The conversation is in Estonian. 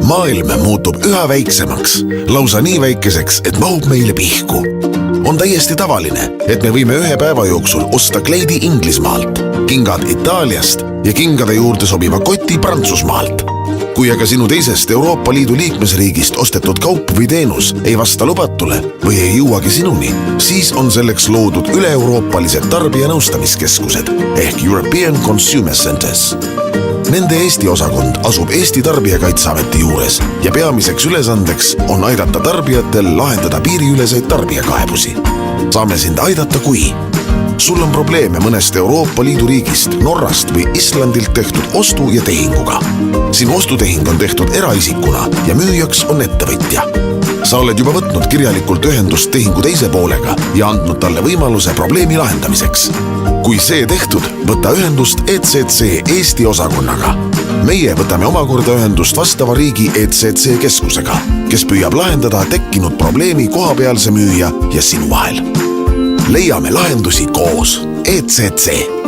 Maailm muutub üha väiksemaks, lausa nii väikeseks, et mahub meile pihku. On täiesti tavaline, et me võime ühe päeva jooksul osta kleidi Inglismaalt, kingad Itaaliast ja kingade juurde sobiva koti Prantsusmaalt. Kui aga sinu teisest Euroopa Liidu liikmesriigist ostetud kaup või teenus ei vasta lubatule või ei jõuagi sinuni, siis on selleks loodud üle-euroopalised tarbijanõustamiskeskused ehk European Consumer Centers. Nende Eesti osakond asub Eesti Tarbijakaitseameti juures ja peamiseks ülesandeks on aidata tarbijatel lahendada piiriüleseid tarbijakaebusi. Saame sind aidata, kui sul on probleeme mõnest Euroopa Liidu riigist, Norrast või Islandilt tehtud ostu ja tehinguga. Sinu ostutehing on tehtud eraisikuna ja müüjaks on ettevõtja. Sa oled juba võtnud kirjalikult ühendust tehingu teise poolega ja andnud talle võimaluse probleemi lahendamiseks. Kui see tehtud, võta ühendust ECC Eesti osakonnaga. Meie võtame omakorda ühendust vastava riigi ECC keskusega, kes püüab lahendada tekkinud probleemi kohapealse müüja ja sinu vahel. Leiame lahendusi koos. ECC.